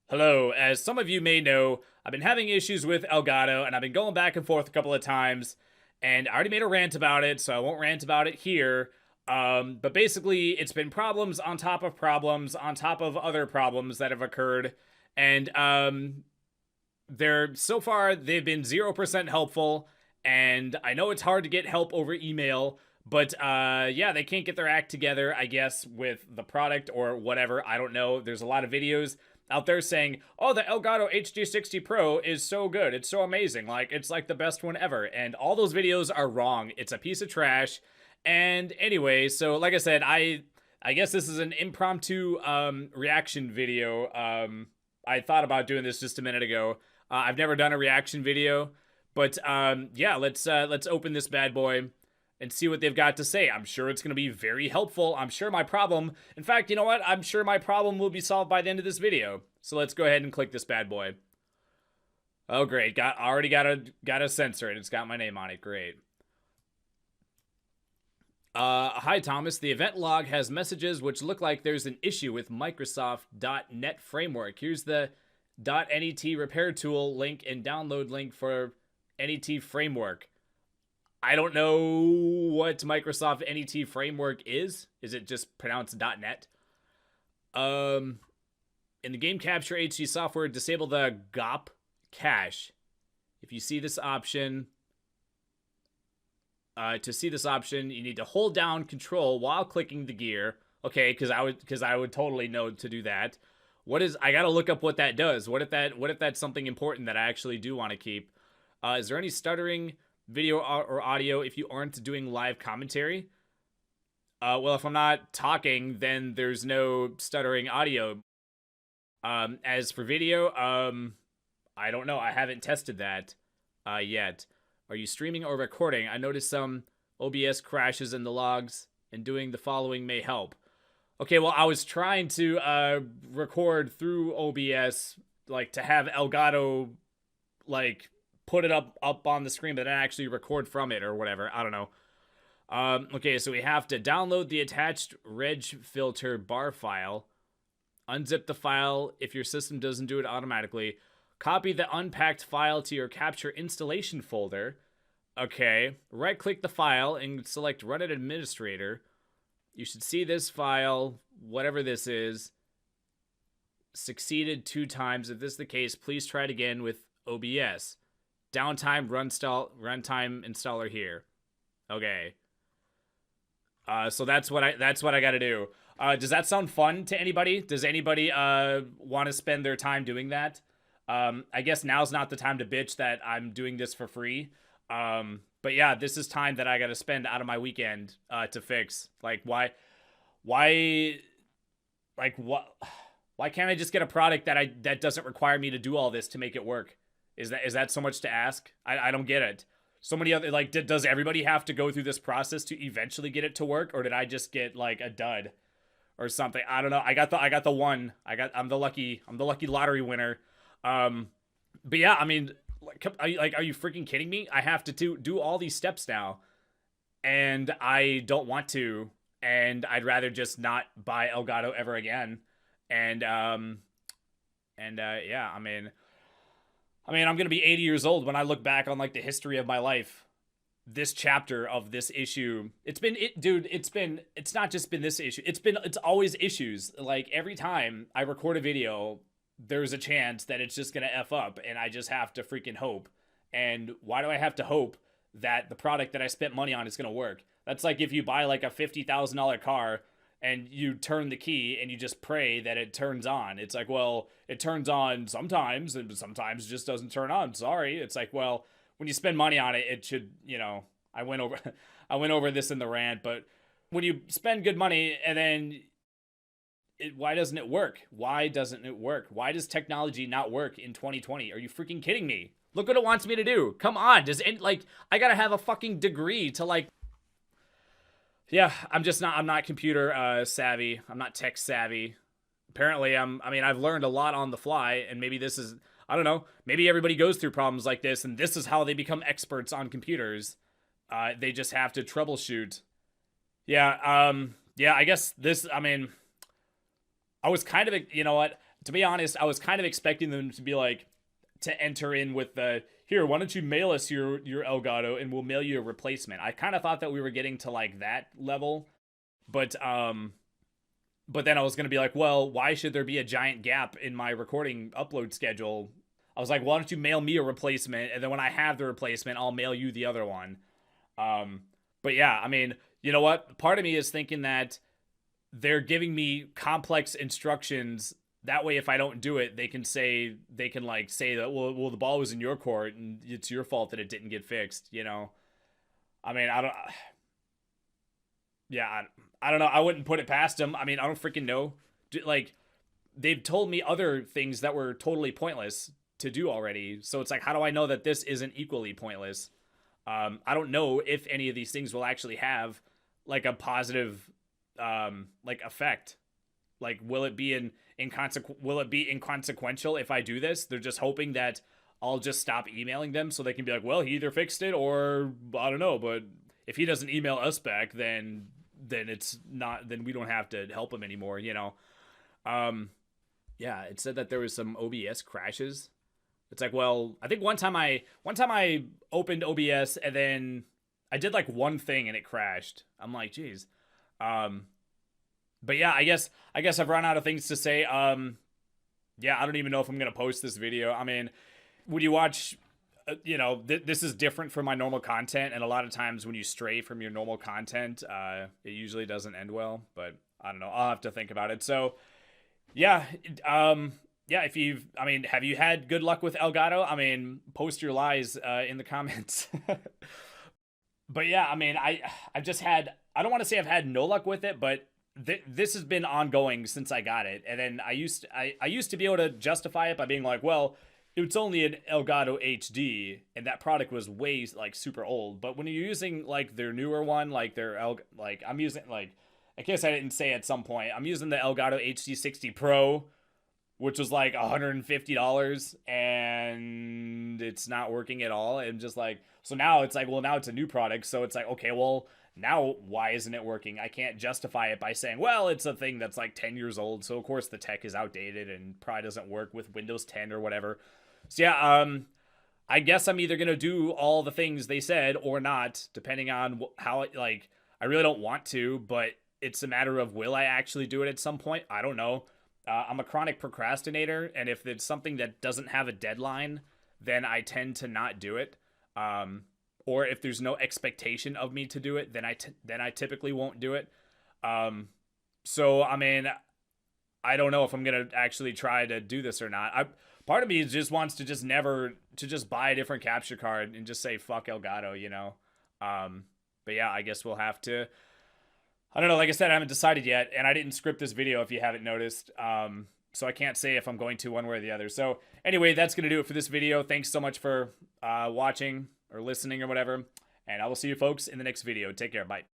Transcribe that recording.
Hello, as some of you may know, I've been having issues with Elgato, and I've been going back and forth a couple of times, and I already made a rant about it, so I won't rant about it here. But basically, it's been problems on top of problems on top of other problems that have occurred, and so far they've been 0% helpful, and I know it's hard to get help over email, but yeah, they can't get their act together, I guess, with the product or whatever. I don't know. There's a lot of videos out there saying, "Oh, the Elgato HD60 Pro is so good. It's so amazing. Like it's like the best one ever." And all those videos are wrong. It's a piece of trash. And anyway, so like I said, I guess this is an impromptu reaction video. I thought about doing this just a minute ago. I've never done a reaction video, but yeah, let's open this bad boy and see what they've got to say. I'm sure it's going to be very helpful. I'm sure my problem, in fact, you know what? I'm sure my problem will be solved by the end of this video. So let's go ahead and click this bad boy. Oh, great. Already got a censor it. It's got my name on it. Great. Hi, Thomas. The event log has messages which look like there's an issue with Microsoft.NET framework. Here's the .NET repair tool link and download link for NET framework. I don't know what Microsoft NET framework is. Is it just pronounced .NET? In the game capture HD software, disable the GOP cache. If you see this option, to see this option, you need to hold down Control while clicking the gear. Okay, because I would totally know to do that. I gotta look up what that does. What if that's something important that I actually do want to keep? Is there any stuttering video or audio if you aren't doing live commentary? Well, if I'm not talking, then there's no stuttering audio. As for video, I don't know. I haven't tested that yet. Are you streaming or recording? I noticed some OBS crashes in the logs, and doing the following may help. Okay, well, I was trying to record through OBS, like to have Elgato, like put it up on the screen, but then actually record from it or whatever. I don't know. Okay, so we have to download the attached reg filter bar file, unzip the file if your system doesn't do it automatically, copy the unpacked file to your capture installation folder. Okay, right click the file and select run as administrator. You should see this file, whatever this is, succeeded 2 times. If this is the case, please try it again with OBS. Downtime runtime installer here. Okay. So that's what I got to do. Does that sound fun to anybody? Does anybody want to spend their time doing that? I guess now's not the time to bitch that I'm doing this for free. But yeah, this is time that I got to spend out of my weekend to fix. Like why like why can't I just get a product that doesn't require me to do all this to make it work? Is that so much to ask? I don't get it. So many other, like, does everybody have to go through this process to eventually get it to work, or did I just get like a dud or something? I don't know. I got the one. I'm the lucky lottery winner. But yeah, I mean, are you freaking kidding me? I have to do all these steps now, and I don't want to, and I'd rather just not buy Elgato ever again. And yeah, I mean, I'm gonna be 80 years old when I look back on like the history of my life. This chapter of this issue, it's not just been this issue. It's always issues. Like every time I record a video, there's a chance that it's just gonna F up, and I just have to freaking hope. And why do I have to hope that the product that I spent money on is gonna work? That's like if you buy like a $50,000 car and you turn the key and you just pray that it turns on. It's like, well, it turns on sometimes and sometimes it just doesn't turn on. Sorry. It's like, well, when you spend money on it, it should, I went over I went over this in the rant, but when you spend good money and then why doesn't it work? Why doesn't it work? Why does technology not work in 2020? Are you freaking kidding me? Look what it wants me to do. Come on. I got to have a fucking degree to like. Yeah, I'm not computer savvy. I'm not tech savvy. Apparently I've learned a lot on the fly, and maybe this is, I don't know, maybe everybody goes through problems like this and this is how they become experts on computers. They just have to troubleshoot. Yeah, yeah, I guess this, I mean, I was kind of, you know what? to be honest, I was kind of expecting them to be like, to enter in with the, here, why don't you mail us your Elgato and we'll mail you a replacement. I kind of thought that we were getting to like that level, but then I was going to be like, well, why should there be a giant gap in my recording upload schedule? I was like, why don't you mail me a replacement, and then when I have the replacement, I'll mail you the other one. But yeah, I mean, you know what? Part of me is thinking that they're giving me complex instructions. That way, if I don't do it, they can like say that, well, the ball was in your court and it's your fault that it didn't get fixed. You know, I mean, yeah, I don't know. I wouldn't put it past them. I mean, I don't freaking know. Like, they've told me other things that were totally pointless to do already. So it's like, how do I know that this isn't equally pointless? I don't know if any of these things will actually have like a positive like effect. Like, will it be inconsequential if I do this? They're just hoping that I'll just stop emailing them so they can be like, well, he either fixed it or I don't know, but if he doesn't email us back, then it's not, then we don't have to help him anymore, you know. Yeah, it said that there was some OBS crashes. It's like, well, I think one time I opened OBS and then I did like one thing and it crashed. I'm like, geez. But yeah, I guess I've run out of things to say. Yeah, I don't even know if I'm gonna post this video. I mean, when you watch, you know, this is different from my normal content, and a lot of times when you stray from your normal content, it usually doesn't end well. But I don't know. I'll have to think about it. So yeah, yeah. I mean, have you had good luck with Elgato? I mean, post your lies in the comments. But yeah, I mean, I've just had, I don't want to say I've had no luck with it, but this has been ongoing since I got it. And then I used to be able to justify it by being like, well, it's only an Elgato HD, and that product was way like super old. But when you're using like their newer one, like like I'm using, like, in case I didn't say at some point, I'm using the Elgato HD60 Pro, which was like $150, and it's not working at all. And just like, so now it's like, well, now it's a new product, so it's like, okay, well, now why isn't it working? I can't justify it by saying, well, it's a thing that's like 10 years old, so of course the tech is outdated and probably doesn't work with Windows 10 or whatever. So yeah, I guess I'm either gonna do all the things they said or not, depending on how it, like, I really don't want to, but it's a matter of, will I actually do it at some point? I don't know. I'm a chronic procrastinator, and if it's something that doesn't have a deadline, then I tend to not do it. Or if there's no expectation of me to do it, then I typically won't do it. So I mean, I don't know if I'm gonna actually try to do this or not. Part of me just wants to just buy a different capture card and just say fuck Elgato, you know. But yeah, I guess we'll have to. I don't know. Like I said, I haven't decided yet, and I didn't script this video if you haven't noticed. So I can't say if I'm going to one way or the other. So anyway, that's gonna do it for this video. Thanks so much for watching or listening or whatever, and I will see you folks in the next video. Take care. Bye.